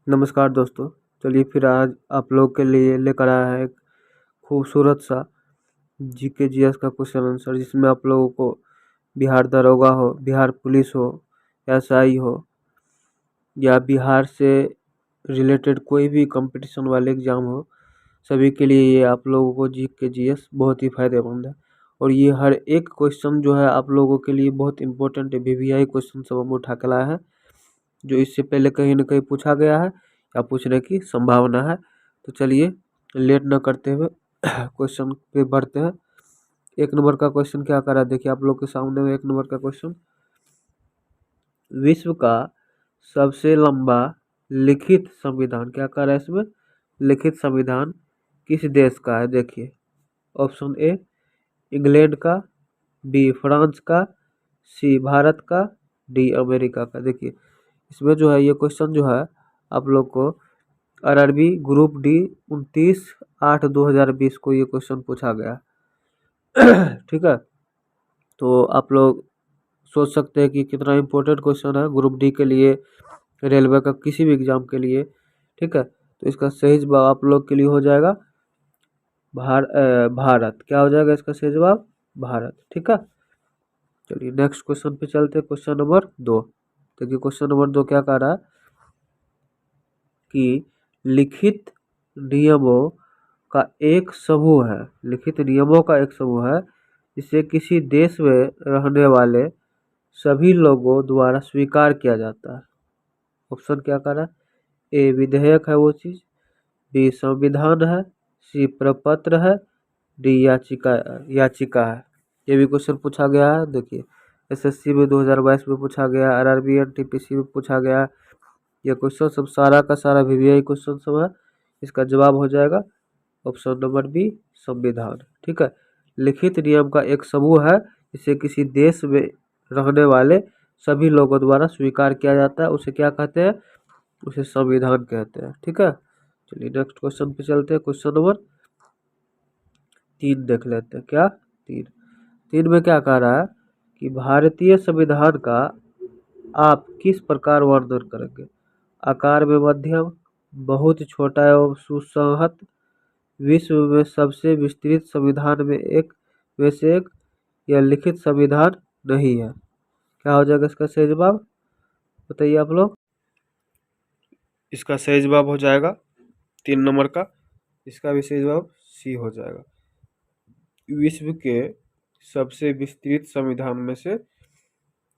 नमस्कार दोस्तों। चलिए फिर आज आप लोग के लिए लेकर आया है एक खूबसूरत सा जीके जीएस का क्वेश्चन आंसर, जिसमें आप लोगों को बिहार दरोगा हो, बिहार पुलिस हो, एसआई हो या बिहार से रिलेटेड कोई भी कंपटीशन वाले एग्ज़ाम हो, सभी के लिए ये आप लोगों को जीके जीएस बहुत ही फ़ायदेमंद है। और ये हर एक क्वेश्चन जो है आप लोगों के लिए बहुत इंपॉर्टेंट है। वीवीआई क्वेश्चन सब हम उठा के लाए हैं, जो इससे पहले कहीं न कहीं पूछा गया है या पूछने की संभावना है। तो चलिए लेट न करते हुए क्वेश्चन पे बढ़ते हैं। 1 नंबर का क्वेश्चन क्या कह रहा है, देखिए आप लोग के सामने में 1 नंबर का क्वेश्चन। विश्व का सबसे लंबा लिखित संविधान, क्या कह रहा है इसमें, लिखित संविधान किस देश का है? देखिए ऑप्शन ए इंग्लैंड का, बी फ्रांस का, सी भारत का, डी अमेरिका का। देखिए इसमें जो है ये क्वेश्चन जो है आप लोग को आरआरबी ग्रुप डी 29/8/2020 को ये क्वेश्चन पूछा गया। ठीक है, तो आप लोग सोच सकते हैं कि कितना इम्पोर्टेंट क्वेश्चन है ग्रुप डी के लिए, रेलवे का किसी भी एग्जाम के लिए। ठीक है, तो इसका सही जवाब आप लोग के लिए हो जाएगा भारत। क्या हो जाएगा इसका सही जवाब? भारत। ठीक है, चलिए नेक्स्ट क्वेश्चन पे चलते हैं। Question number 2। देखिए क्वेश्चन नंबर 2 क्या कह रहा है कि लिखित नियमों का एक समूह है, लिखित नियमों का एक समूह है जिसे किसी देश में रहने वाले सभी लोगों द्वारा स्वीकार किया जाता है। ऑप्शन क्या कह रहा है? ए विधेयक है वो चीज, बी संविधान है, सी प्रपत्र है, डी याचिका है। ये भी क्वेश्चन पूछा गया है। देखिए एसएससी में 2022 में पूछा गया, आरआरबी एनटीपीसी में पूछा गया। ये क्वेश्चन सब सारा का सारा वीवीआई क्वेश्चन सब है। इसका जवाब हो जाएगा ऑप्शन नंबर बी संविधान। ठीक है, लिखित नियम का एक समूह है जिसे किसी देश में रहने वाले सभी लोगों द्वारा स्वीकार किया जाता है, उसे क्या कहते हैं? उसे संविधान कहते हैं। ठीक है, चलिए नेक्स्ट क्वेश्चन पे चलते हैं। क्वेश्चन नंबर 3 देख लेते हैं। क्या 3 में क्या कह रहा है कि भारतीय संविधान का आप किस प्रकार वर्णन करेंगे? आकार में मध्यम, बहुत छोटा एवं सुसंहत, विश्व में सबसे विस्तृत संविधान में से एक, यह लिखित संविधान नहीं है। क्या हो जाएगा इसका सही जवाब? बताइए आप लोग। इसका सही जवाब हो जाएगा 3 नंबर का, इसका भी सही जवाब सी हो जाएगा। विश्व के सबसे विस्तृत संविधान में से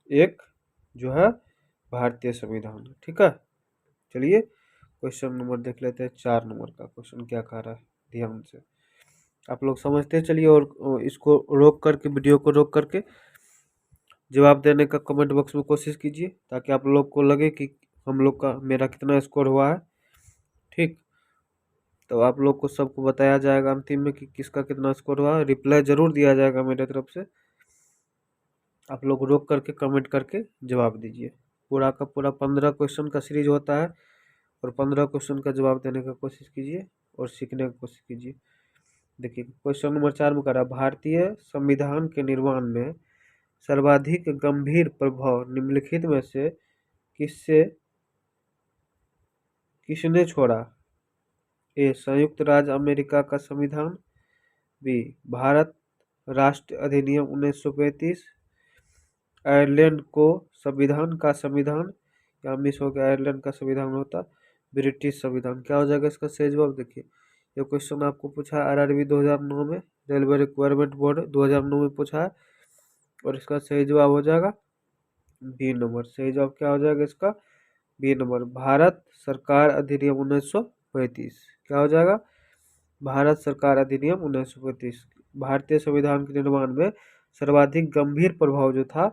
एक जो है भारतीय संविधान। ठीक है, चलिए क्वेश्चन नंबर देख लेते हैं। 4 नंबर का क्वेश्चन क्या कह रहा है, ध्यान से आप लोग समझते चलिए, और इसको रोक करके, वीडियो को रोक करके जवाब देने का कमेंट बॉक्स में कोशिश कीजिए, ताकि आप लोग को लगे कि हम लोग का मेरा कितना स्कोर हुआ है। ठीक, तो आप लोग को सबको बताया जाएगा अंतिम में कि किसका कितना स्कोर हुआ है। रिप्लाई जरूर दिया जाएगा मेरे तरफ से। आप लोग रोक करके कमेंट करके जवाब दीजिए। पूरा का पूरा 15 क्वेश्चन का सीरीज होता है, और 15 क्वेश्चन का जवाब देने का कोशिश कीजिए और सीखने की कोशिश कीजिए। देखिए क्वेश्चन नंबर 4 में कह रहा है, भारतीय संविधान के निर्माण में सर्वाधिक गंभीर प्रभाव निम्नलिखित में से किसने छोड़ा? ए संयुक्त राज्य अमेरिका का संविधान, बी भारत राष्ट्र अधिनियम 1935, आयरलैंड को संविधान का संविधान, या मिस हो गया, आयरलैंड का संविधान होता ब्रिटिश संविधान। क्या हो जाएगा इसका सही जवाब? देखिए ये क्वेश्चन आपको पूछा है आरआरबी 2009 में, रेलवे रिक्वायरमेंट बोर्ड 2009 में पूछा है, और इसका सही जवाब हो जाएगा बी नंबर। सही जवाब क्या हो जाएगा इसका? बी नंबर, भारत सरकार अधिनियम 1935। क्या हो जाएगा? भारत सरकार अधिनियम 1935। भारतीय संविधान के निर्माण में सर्वाधिक गंभीर प्रभाव जो था,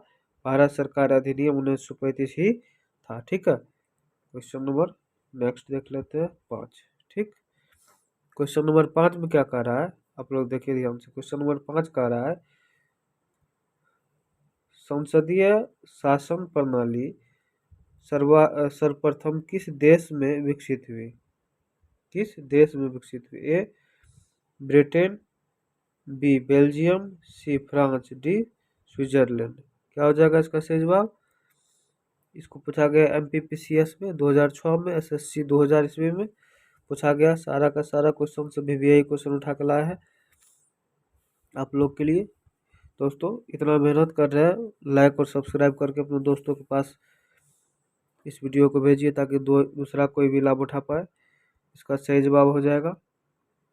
भारत सरकार अधिनियम 1935 ही था। ठीक है, क्वेश्चन नंबर नेक्स्ट देख लेते हैं 5। ठीक, क्वेश्चन नंबर 5 में क्या कह रहा है आप लोग देखिए ध्यान से। क्वेश्चन नंबर 5 कह रहा है, संसदीय शासन प्रणाली सर्वप्रथम किस देश में विकसित हुई? किस देश में विकसित हुई? A Britain, B Belgium, C France, D Switzerland. क्या हो जाएगा इसका सही जवाब? इसको पूछा गया MPPCS में 2006 में, SSC 2000 ईस्वी में पूछा गया। सारा का सारा क्वेश्चन से VVI क्वेश्चन उठा के लाया है आप लोग के लिए। दोस्तों इतना मेहनत कर रहे हैं, लाइक और सब्सक्राइब करके अपने दोस्तों के पास इस वीडियो को भेजिए ताकि दूसरा कोई भी लाभ उठा पाए। इसका सही जवाब हो जाएगा,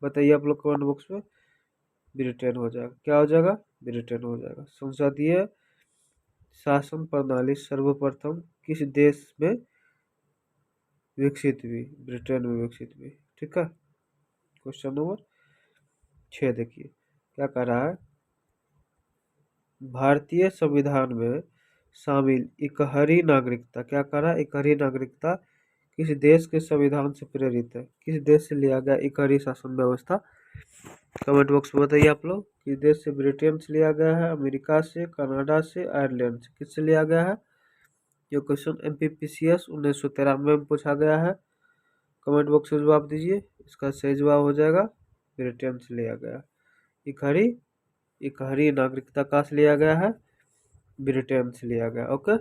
बताइए आप लोग कमेंट बॉक्स में। ब्रिटेन हो जाएगा। क्या हो जाएगा? ब्रिटेन हो जाएगा। संसदीय शासन प्रणाली सर्वप्रथम किस देश में विकसित हुई? ब्रिटेन में विकसित हुई। ठीक है। क्वेश्चन नंबर 6 देखिए क्या कह रहा है। भारतीय संविधान में शामिल इकहरी नागरिकता, क्या कह रहा है? इकहरी नागरिकता किस देश के संविधान से प्रेरित है? किस देश से लिया गया इकहरी शासन व्यवस्था? कमेंट बॉक्स में बताइए आप लोग। किस देश से? ब्रिटेन से लिया गया है, अमेरिका से, कनाडा से, आयरलैंड से। किससे लिया गया है? ये क्वेश्चन MPPCS 1993 में पूछा गया है। कमेंट बॉक्स में जवाब दीजिए। इसका सही जवाब हो जाएगा ब्रिटेन से लिया गया। इकहरी इकहरी नागरिकता कहाँ से लिया गया है? ब्रिटेन से लिया गया। ओके,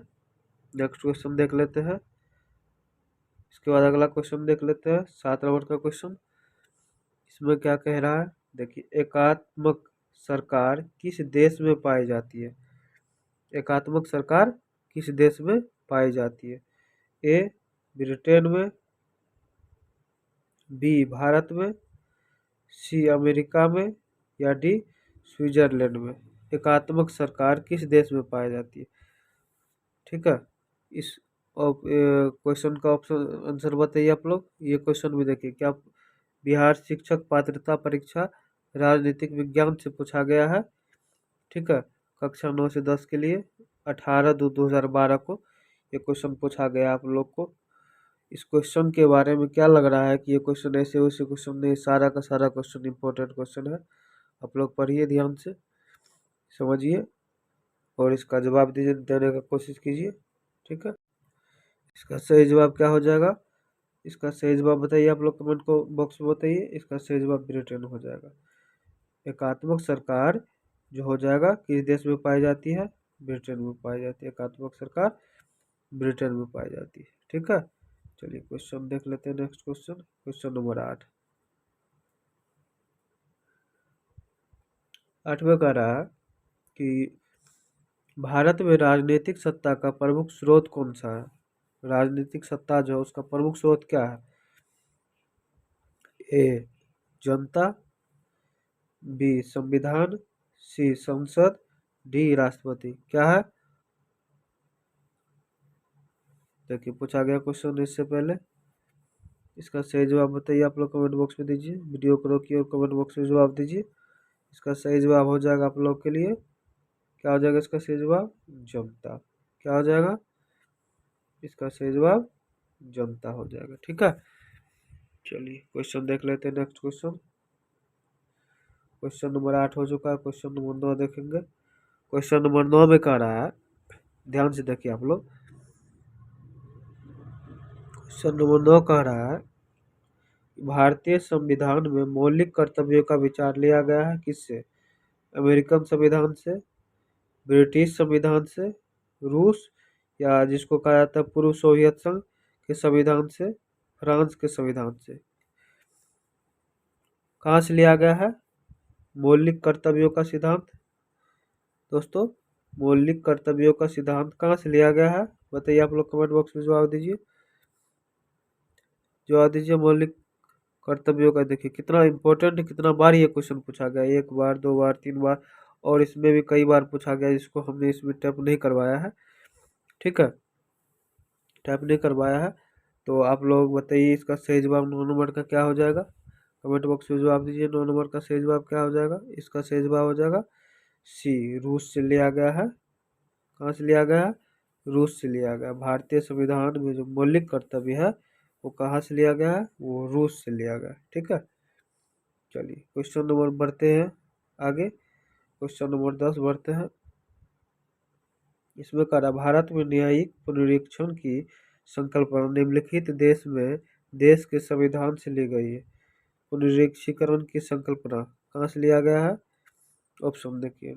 नेक्स्ट क्वेश्चन देख लेते हैं। इसके बाद अगला क्वेश्चन देख लेते हैं, 7 नंबर का क्वेश्चन। इसमें क्या कह रहा है देखिए। एकात्मक सरकार किस देश में पाई जाती है? एकात्मक सरकार किस देश में पाई जाती है? ए ब्रिटेन में, बी भारत में, सी अमेरिका में, या डी स्विट्जरलैंड में। एकात्मक सरकार किस देश में पाई जाती है? ठीक है। इस क्वेश्चन का ऑप्शन आंसर बताइए आप लोग। ये क्वेश्चन भी देखिए क्या बिहार शिक्षक पात्रता परीक्षा राजनीतिक विज्ञान से पूछा गया है। ठीक है। कक्षा 9 से 10 के लिए 18/2/2012 को ये क्वेश्चन पूछा गया आप लोग को। इस क्वेश्चन के बारे में क्या लग रहा है कि ये क्वेश्चन ऐसे वैसे क्वेश्चन नहीं, सारा का सारा क्वेश्चन इंपॉर्टेंट क्वेश्चन है। आप लोग पढ़िए ध्यान से, समझिए और इसका जवाब दीजिए, देने का कोशिश कीजिए। ठीक है। इसका सही जवाब क्या हो जाएगा? इसका सही जवाब बताइए आप लोग कमेंट को बॉक्स में बताइए। इसका सही जवाब ब्रिटेन हो जाएगा। एकात्मक सरकार जो हो जाएगा किस देश में पाई जाती है? ब्रिटेन में पाई जाती है। एकात्मक सरकार ब्रिटेन में पाई जाती है। ठीक है। चलिए क्वेश्चन देख लेते हैं। Next question, question number 8। 8वें कह रहा है कि भारत में राजनीतिक सत्ता का प्रमुख स्रोत कौन सा है? राजनीतिक सत्ता जो है उसका प्रमुख स्रोत क्या है? ए जनता, बी संविधान, सी संसद, डी राष्ट्रपति। क्या है? देखिए पूछा गया क्वेश्चन इससे पहले। इसका सही जवाब बताइए आप लोग कमेंट बॉक्स में दीजिए। वीडियो को रोकिए और कमेंट बॉक्स में जवाब दीजिए। इसका सही जवाब हो जाएगा आप लोग के लिए, क्या हो जाएगा इसका सही जवाब? जनता। क्या हो जाएगा इसका सही जवाब? जनता हो जाएगा। ठीक है। चलिए क्वेश्चन देख लेते हैं। नेक्स्ट क्वेश्चन, क्वेश्चन नंबर 8 हो चुका है। क्वेश्चन नंबर 9 देखेंगे। क्वेश्चन नंबर 9 में कह रहा है, ध्यान से देखिए आप लोग। क्वेश्चन नंबर 9 कह रहा है भारतीय संविधान में मौलिक कर्तव्यों का विचार लिया गया है किससे? अमेरिकन संविधान से, ब्रिटिश संविधान से, रूस, या जिसको कहा जाता है पूर्व सोवियत संघ के संविधान से, फ्रांस के संविधान से। कहाँ से लिया गया है मौलिक कर्तव्यों का सिद्धांत? दोस्तों मौलिक कर्तव्यों का सिद्धांत कहाँ से लिया गया है? बताइए आप लोग कमेंट बॉक्स में जवाब दीजिए। जवाब दीजिए मौलिक कर्तव्यों का। देखिए कितना इंपॉर्टेंट है, कितना बार ये क्वेश्चन पूछा गया, 1 बार 2 बार 3 बार, और इसमें भी कई बार पूछा गया जिसको हमने इसमें टैप नहीं करवाया है। ठीक है, टैप नहीं करवाया है। तो आप लोग बताइए इसका सही जवाब 9 नंबर का क्या हो जाएगा? कमेंट बॉक्स में जवाब दीजिए। 9 नंबर का सही जवाब क्या हो जाएगा? इसका सही जवाब हो जाएगा सी, रूस से लिया गया है। कहाँ से लिया गया है? रूस से लिया गया। भारतीय संविधान में जो मौलिक कर्तव्य है वो कहाँ से लिया गया है? वो रूस से लिया गया। ठीक है। चलिए क्वेश्चन नंबर बढ़ते हैं आगे। क्वेश्चन नंबर 10 बढ़ते हैं। इसमें कह रहा भारत में न्यायिक पुनरीक्षण की संकल्पना निम्नलिखित देश में देश के संविधान से ली गई है। पुनरीक्षीकरण की संकल्पना कहाँ से लिया गया है? ऑप्शन देखिए।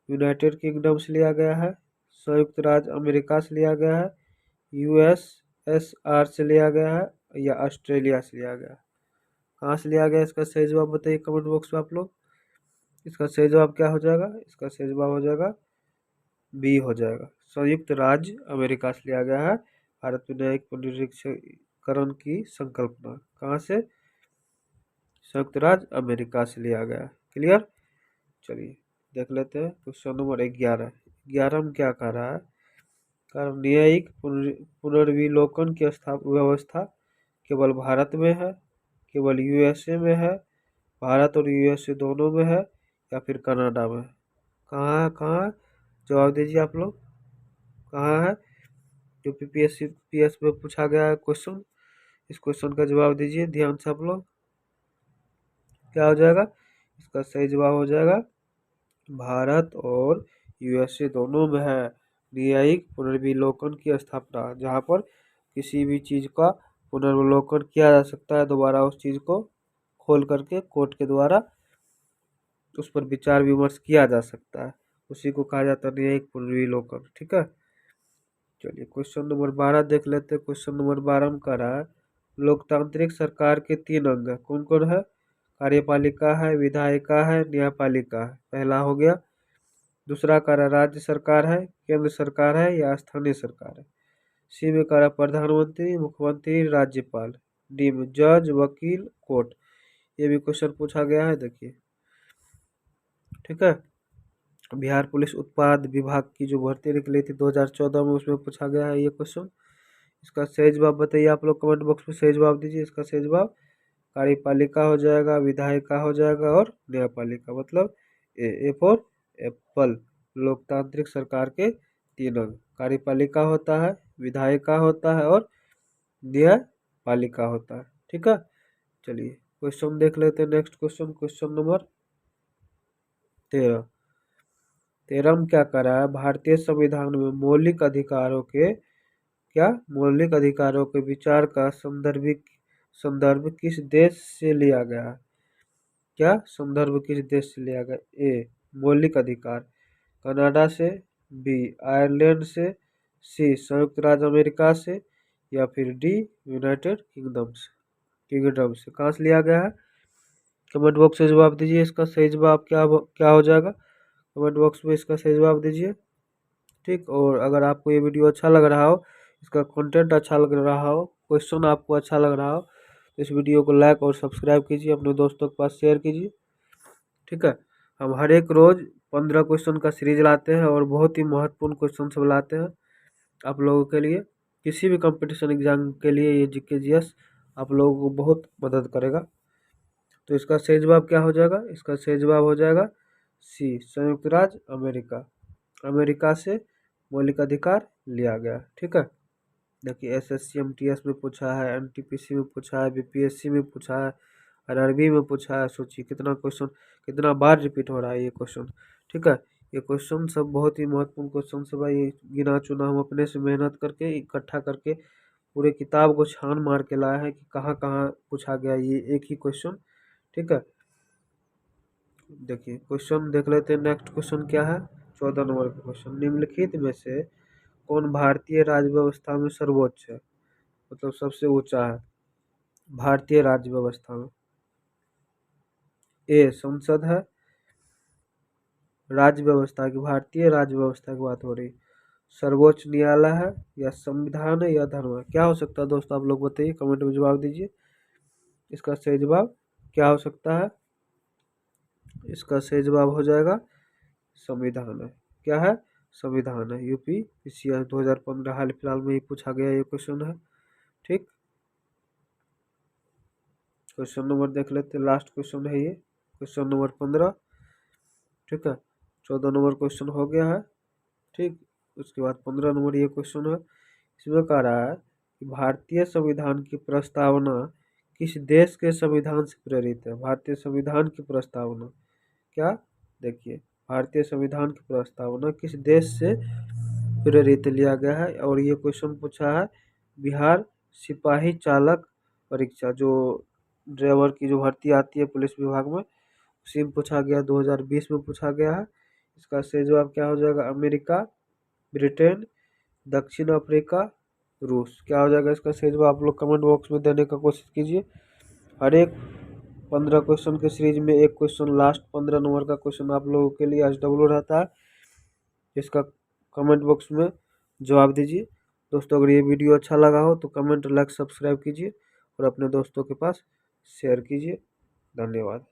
यूनाइटेड किंगडम से लिया गया है, संयुक्त राज्य अमेरिका से लिया गया है, यूएसएसआर से लिया गया है या ऑस्ट्रेलिया से लिया गया है? कहाँ से लिया गया इसका सही जवाब बताइए कमेंट बॉक्स में आप लोग। इसका सही जवाब क्या हो जाएगा? इसका सही जवाब हो जाएगा बी हो जाएगा, संयुक्त राज्य अमेरिका से लिया गया है। भारत में न्यायिक पुनरीक्षकरण की संकल्पना कहाँ से? संयुक्त राज्य अमेरिका से लिया गया। क्लियर। चलिए देख लेते हैं क्वेश्चन नंबर 11। 11 में क्या कह रहा है? कारण न्यायिक पुनर्विलोकन की व्यवस्था केवल भारत में है, केवल यूएसए में है, भारत और यूएसए दोनों में है, या फिर कनाडा में? कहाँ कहाँ जवाब दीजिए आप लोग। कहाँ है जो पीएस में पूछा गया है क्वेश्चन? इस क्वेश्चन का जवाब दीजिए ध्यान से आप लोग। क्या हो जाएगा? इसका सही जवाब हो जाएगा भारत और यूएसए दोनों में है न्यायिक पुनर्विलोकन की स्थापना, जहाँ पर किसी भी चीज़ का पुनर्विलोकन किया जा सकता है, दोबारा उस चीज़ को खोल करके कोर्ट के द्वारा उस पर विचार विमर्श किया जा सकता है, उसी को कहा जाता है न्यायिक पुनर्विलोकन। ठीक है। चलिए क्वेश्चन नंबर 12 देख लेते हैं। क्वेश्चन नंबर 12 में कह रहा है लोकतांत्रिक सरकार के 3 अंग कौन कौन है? कार्यपालिका है, विधायिका है, न्यायपालिका है। पहला हो गया। दूसरा कह रहा राज्य सरकार है, केंद्र सरकार है, या स्थानीय सरकार है। सी में कह रहा प्रधानमंत्री, मुख्यमंत्री, राज्यपाल। डी में जज, वकील, कोर्ट। ये भी क्वेश्चन पूछा गया है, देखिए। ठीक है। बिहार पुलिस उत्पाद विभाग की जो भर्ती निकली थी 2014 में, उसमें पूछा गया है ये क्वेश्चन। इसका सही जवाब बताइए आप लोग कमेंट बॉक्स में, सही जवाब दीजिए। इसका सही जवाब कार्यपालिका हो जाएगा, विधायिका हो जाएगा और न्यायपालिका। मतलब ए फॉर एप्पल। लोकतांत्रिक सरकार के 3 अंग, कार्यपालिका होता है, विधायिका होता है और न्यायपालिका होता है। ठीक है। चलिए क्वेश्चन देख लेते हैं। Next question, question number 13। 13 में क्या कह रहा है? भारतीय संविधान में मौलिक अधिकारों के मौलिक अधिकारों के विचार का संदर्भ किस देश से लिया गया है? क्या संदर्भ किस देश से लिया गया? ए मौलिक अधिकार कनाडा से, बी आयरलैंड से, सी संयुक्त राज्य अमेरिका से, या फिर डी यूनाइटेड किंगडम से। कहाँ से लिया गया है? कमेंट बॉक्स से जवाब दीजिए। इसका सही जवाब क्या हो जाएगा? कमेंट बॉक्स में इसका सही जवाब दीजिए। ठीक। और अगर आपको ये वीडियो अच्छा लग रहा हो, इसका कंटेंट अच्छा लग रहा हो, क्वेश्चन आपको अच्छा लग रहा हो, तो इस वीडियो को लाइक और सब्सक्राइब कीजिए, अपने दोस्तों के पास शेयर कीजिए। ठीक है। हम हर एक रोज़ 15 क्वेश्चन का सीरीज लाते हैं और बहुत ही महत्वपूर्ण क्वेश्चन सब लाते हैं आप लोगों के लिए। किसी भी कंपटीशन एग्जाम के लिए ये जीके जीएस आप लोगों को बहुत मदद करेगा। तो इसका सही जवाब क्या हो जाएगा? इसका सही जवाब हो जाएगा सी संयुक्त राज्य अमेरिका। अमेरिका से मौलिक अधिकार लिया गया। ठीक है। देखिए एसएससी एमटीएस में पूछा है, एनटीपीसी में पूछा है, बीपीएससी में पूछा है, आरआरबी में पूछा है। सोचिए कितना क्वेश्चन, कितना बार रिपीट हो रहा है ये क्वेश्चन। ठीक है। ये क्वेश्चन सब बहुत ही महत्वपूर्ण क्वेश्चन सब है। ये गिना चुना हम अपने से मेहनत करके इकट्ठा करके पूरे किताब को छान मार के लाया है कि कहाँ कहाँ पूछा गया ये एक ही क्वेश्चन। ठीक है। देखिए क्वेश्चन देख लेते हैं। नेक्स्ट क्वेश्चन क्या है? 14 नंबर का क्वेश्चन। निम्नलिखित में से कौन भारतीय राज्य व्यवस्था में सर्वोच्च है, मतलब सबसे ऊंचा है भारतीय राज्य व्यवस्था में? ए संसद है, राज्य व्यवस्था की, भारतीय राज्य व्यवस्था की बात हो रही। सर्वोच्च न्यायालय है, या संविधान है, या धर्म है? क्या हो सकता है दोस्तों? आप लोग बताइए, कमेंट में जवाब दीजिए। इसका सही जवाब क्या हो सकता है? इसका सही जवाब हो जाएगा संविधान है। क्या है? संविधान है। यूपीपीसीआर 2015 हाल फिलहाल में ही पूछा गया ये क्वेश्चन है। ठीक। क्वेश्चन नंबर देख लेते हैं, लास्ट क्वेश्चन है ये, क्वेश्चन नंबर 15। ठीक है। 14 नंबर क्वेश्चन हो गया है। ठीक। उसके बाद 15 नंबर ये क्वेश्चन है। इसमें कह रहा है कि भारतीय संविधान की प्रस्तावना किस देश के संविधान से प्रेरित है? भारतीय संविधान की प्रस्तावना क्या? देखिए भारतीय संविधान की प्रस्तावना किस देश से प्रेरित लिया गया है? और ये क्वेश्चन पूछा है बिहार सिपाही चालक परीक्षा, जो ड्राइवर की जो भर्ती आती है पुलिस विभाग में, उसी में पूछा गया, 2020 में पूछा गया है। इसका सही जवाब क्या हो जाएगा? अमेरिका, ब्रिटेन, दक्षिण अफ्रीका, रूस। क्या हो जाएगा इसका सही जवाब, आप लोग कमेंट बॉक्स में देने का कोशिश कीजिए। हर एक 15 क्वेश्चन के सीरीज में एक क्वेश्चन, लास्ट 15 नंबर का क्वेश्चन आप लोगों के लिए आज डब्लू रहता है, इसका कमेंट बॉक्स में जवाब दीजिए। दोस्तों अगर ये वीडियो अच्छा लगा हो तो कमेंट, लाइक, सब्सक्राइब कीजिए और अपने दोस्तों के पास शेयर कीजिए। धन्यवाद।